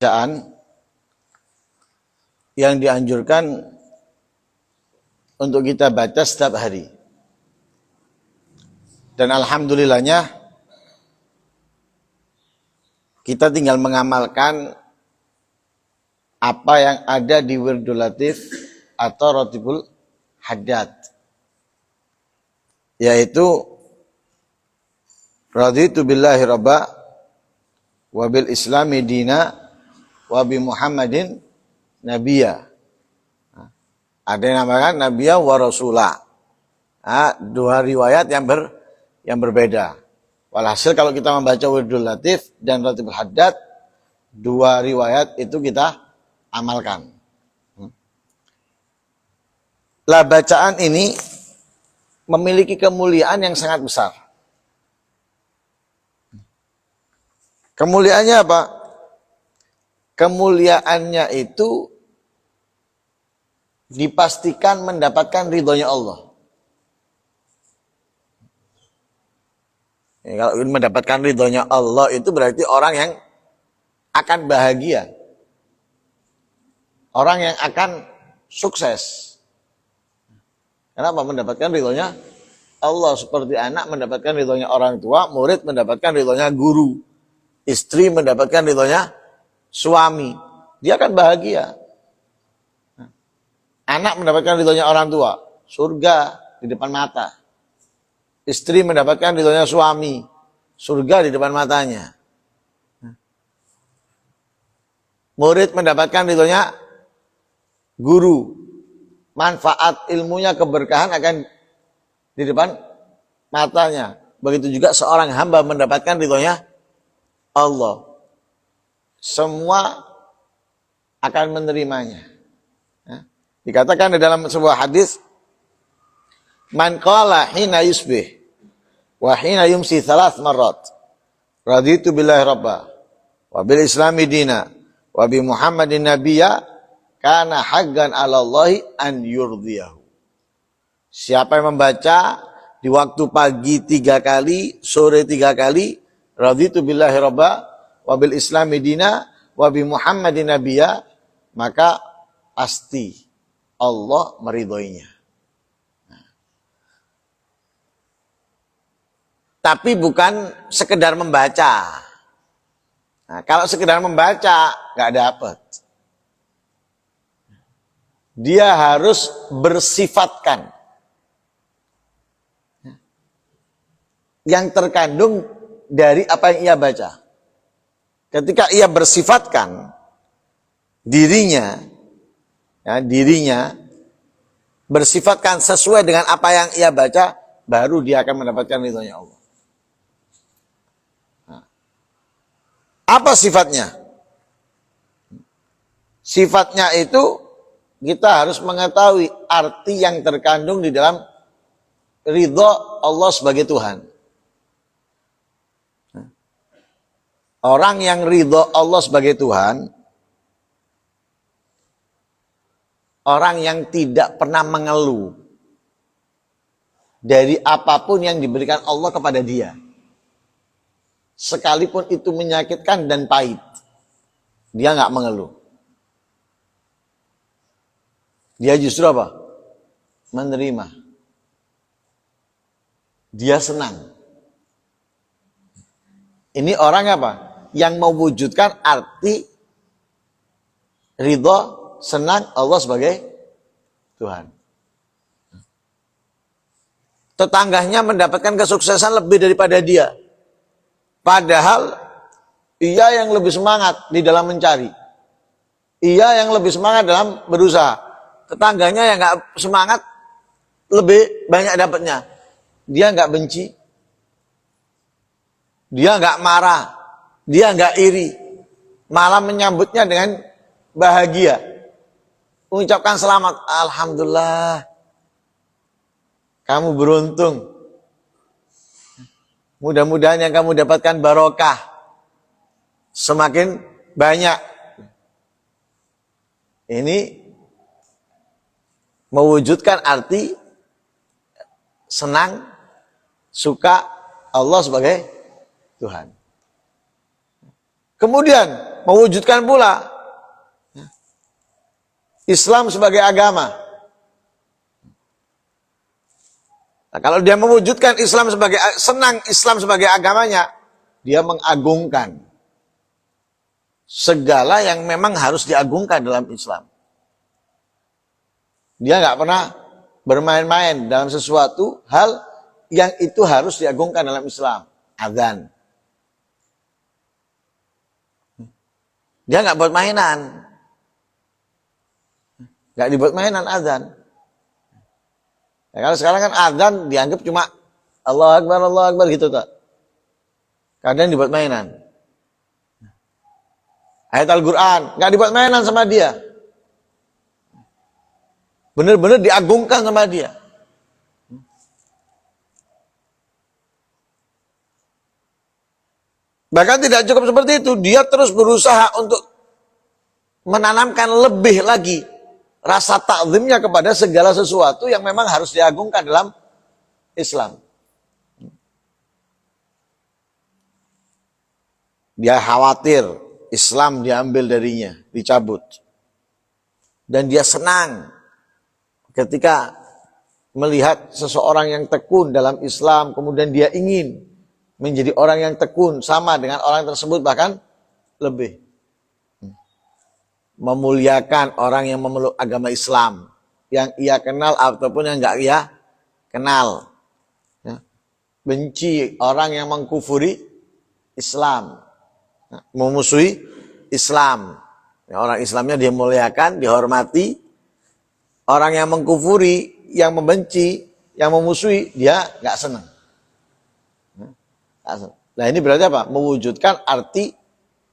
bacaan yang dianjurkan untuk kita baca setiap hari. Dan alhamdulillahnya kita tinggal mengamalkan apa yang ada di Wirdul Latif atau Ratibul Haddad, yaitu raditu billahi rabba wa bil islami dina wa bi Muhammadin nabiyya. Ada yang namakan nabiyya wa rasulah. Dua riwayat yang berbeda. Walhasil kalau kita membaca Wirdul Latif dan Ratibul Haddad, dua riwayat itu kita amalkan. Lah bacaan ini memiliki kemuliaan yang sangat besar. Kemuliaannya apa? Kemuliaannya itu dipastikan mendapatkan ridhonya Allah. Kalau mendapatkan ridhonya Allah itu berarti orang yang akan bahagia. Orang yang akan sukses. Kenapa? Mendapatkan ridhonya Allah. Seperti anak mendapatkan ridhonya orang tua, murid mendapatkan ridhonya guru, istri mendapatkan ridhonya suami. Dia akan bahagia. Anak mendapatkan ridhonya orang tua, surga di depan mata. Istri mendapatkan ridhonya suami, surga di depan matanya. Murid mendapatkan ridhonya guru, manfaat ilmunya, keberkahan akan di depan matanya. Begitu juga seorang hamba mendapatkan ridhonya Allah. Semua akan menerimanya. Dikatakan di dalam sebuah hadis, man qala hina yusbih wa hina yumsi thalath marrat raditu billahi rabba wa bil islami dina wa bi Muhammadin nabiyya kana haqqan 'ala Allahi an yurdiyahu. Siapa yang membaca di waktu pagi 3 kali, sore 3 kali, raditu billahi rabba wa bil islami dina wa bi Muhammadin nabiyya, maka pasti Allah meridhoinya. Tapi bukan sekedar membaca. Nah, kalau sekedar membaca nggak dapat. Dia harus bersifatkan yang terkandung dari apa yang ia baca. Ketika ia bersifatkan dirinya bersifatkan sesuai dengan apa yang ia baca, baru dia akan mendapatkan ridhonya Allah. Apa sifatnya? Sifatnya itu kita harus mengetahui arti yang terkandung di dalam ridho Allah sebagai Tuhan. Orang yang ridho Allah sebagai Tuhan, orang yang tidak pernah mengeluh dari apapun yang diberikan Allah kepada dia. Sekalipun itu menyakitkan dan pahit, dia nggak mengeluh. Dia justru apa? Menerima. Dia senang. Ini orang apa? Yang mewujudkan arti ridho, senang Allah sebagai Tuhan. Tetangganya mendapatkan kesuksesan lebih daripada dia. Padahal ia yang lebih semangat di dalam mencari. Ia yang lebih semangat dalam berusaha. Tetangganya yang gak semangat lebih banyak dapatnya. Dia gak benci. Dia gak marah. Dia gak iri. Malah menyambutnya dengan bahagia. Mengucapkan selamat. Alhamdulillah. Kamu beruntung. Mudah-mudahan yang kamu dapatkan barokah. Semakin banyak. Ini mewujudkan arti senang, suka Allah sebagai Tuhan. Kemudian mewujudkan pula Islam sebagai agama. Nah, kalau dia mewujudkan Islam sebagai, senang Islam sebagai agamanya, dia mengagungkan segala yang memang harus diagungkan dalam Islam. Dia nggak pernah bermain-main dalam sesuatu hal yang itu harus diagungkan dalam Islam. Adzan. Dia nggak buat mainan. Nggak dibuat mainan adzan. Ya, kalau sekarang kan adzan dianggap cuma Allah Akbar gitu tak. Kadang dibuat mainan. Ayat Al-Quran nggak dibuat mainan sama dia. Benar-benar diagungkan sama dia. Bahkan tidak cukup seperti itu, dia terus berusaha untuk menanamkan lebih lagi rasa takzimnya kepada segala sesuatu yang memang harus diagungkan dalam Islam. Dia khawatir Islam diambil darinya, dicabut. Dan dia senang ketika melihat seseorang yang tekun dalam Islam, kemudian dia ingin menjadi orang yang tekun sama dengan orang tersebut, bahkan lebih. Memuliakan orang yang memeluk agama Islam, yang ia kenal ataupun yang enggak ia kenal. Ya. Benci orang yang mengkufuri Islam, memusuhi Islam. Ya, orang Islamnya dia muliakan, dihormati. Orang yang mengkufuri, yang membenci, yang memusuhi, dia enggak senang. Nah ini berarti apa? Mewujudkan arti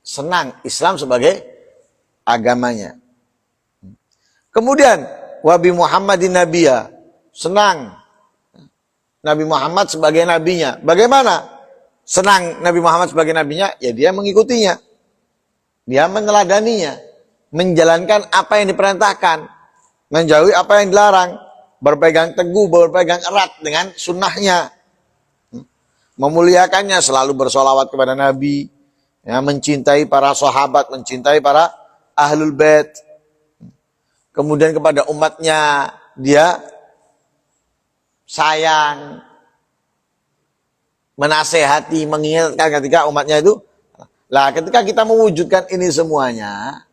senang Islam sebagai agamanya. Kemudian wabi Muhammadin nabiyya, senang Nabi Muhammad sebagai nabinya. Bagaimana senang Nabi Muhammad sebagai nabinya? Ya dia mengikutinya, dia meneladaninya, menjalankan apa yang diperintahkan, menjauhi apa yang dilarang, berpegang teguh, berpegang erat dengan sunnahnya, memuliakannya, selalu bersolawat kepada Nabi, ya, mencintai para sahabat, mencintai para Ahlul Bait. Kemudian kepada umatnya dia sayang, menasehati, mengingatkan ketika umatnya itu. Lah ketika kita mewujudkan ini semuanya,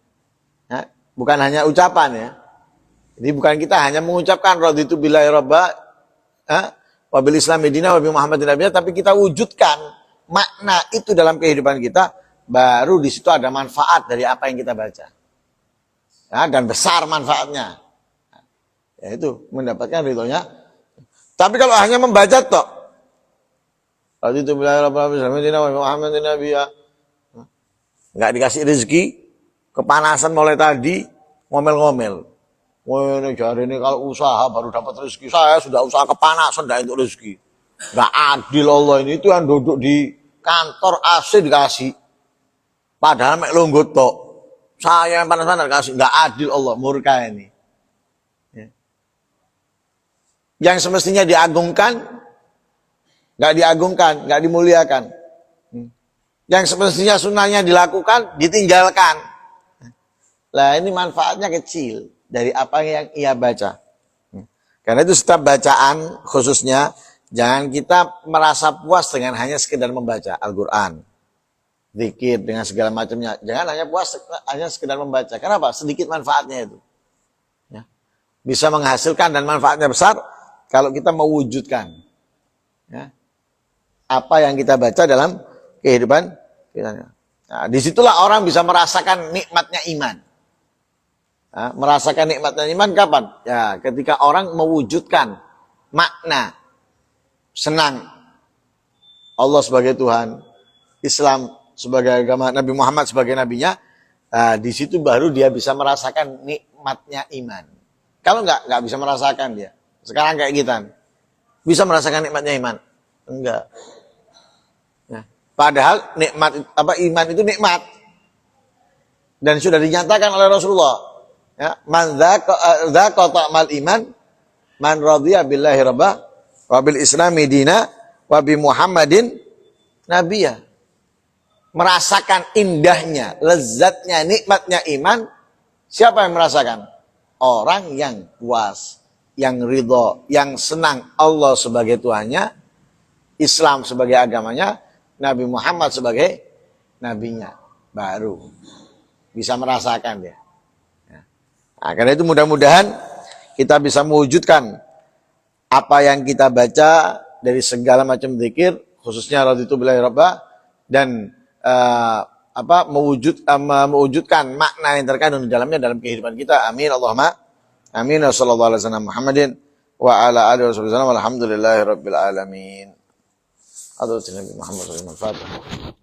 ya, bukan hanya ucapan ya. Jadi bukan kita hanya mengucapkan raditu billahi robba, wabil islami dina wabil muhammadin nabiyya, tapi kita wujudkan makna itu dalam kehidupan kita, baru di situ ada manfaat dari apa yang kita baca. Ya, dan besar manfaatnya. Yaitu mendapatkan ridhonya. Tapi kalau hanya membaca tok, raditu billahi robba wabil islami dina wabil muhammadin nabiyya, nggak dikasih rezeki, kepanasan mulai tadi, ngomel-ngomel. Wah, ini jari ini kalau usaha baru dapat rezeki. Saya sudah usaha kepanasan tidak untuk rezeki. Nggak adil Allah ini. Itu yang duduk di kantor AC dikasih. Padahal mek longgo tok. Saya yang panas-panas dikasih. Nggak adil Allah, murka ini. Ya. Yang semestinya diagungkan, nggak diagungkan, nggak dimuliakan. Yang semestinya sunnahnya dilakukan, ditinggalkan. Lah ini manfaatnya kecil dari apa yang ia baca. Karena itu setiap bacaan khususnya, jangan kita merasa puas dengan hanya sekedar membaca Al-Quran, zikir dengan segala macamnya. Jangan hanya puas hanya sekedar membaca. Kenapa? Sedikit manfaatnya itu. Ya. Bisa menghasilkan dan manfaatnya besar kalau kita mewujudkan, ya, apa yang kita baca dalam kehidupan kita. Nah, disitulah orang bisa merasakan nikmatnya iman. Nah, merasakan nikmatnya iman kapan? Ya, ketika orang mewujudkan makna senang Allah sebagai Tuhan, Islam sebagai agama, Nabi Muhammad sebagai nabinya. Nah, di situ baru dia bisa merasakan nikmatnya iman. Kalau nggak bisa merasakan dia. Sekarang kayak kita, bisa merasakan nikmatnya iman? Enggak. Ya. Padahal nikmat iman itu nikmat dan sudah dinyatakan oleh Rasulullah. Ya, man dzaqa ta'mal iman man radhiya billahi rabba wa bil islami dina wa bi Muhammadin nabiyya. merasakan indahnya, lezatnya, nikmatnya iman, siapa yang merasakan? Orang yang puas, yang ridho, yang senang Allah sebagai Tuhannya, Islam sebagai agamanya, Nabi Muhammad sebagai nabinya. Baru bisa merasakan dia. Nah, karena itu mudah-mudahan kita bisa mewujudkan apa yang kita baca dari segala macam zikir, khususnya raditu billahi rabba, dan mewujudkan makna yang terkandung di dalamnya dalam kehidupan kita. Amin Allahumma amin. Wassallallahu alaihi wasallam Muhammadin wa ala alihi wasallam. Alhamdulillahirabbil alamin. Nabi Muhammad sallallahu alaihi wasallam.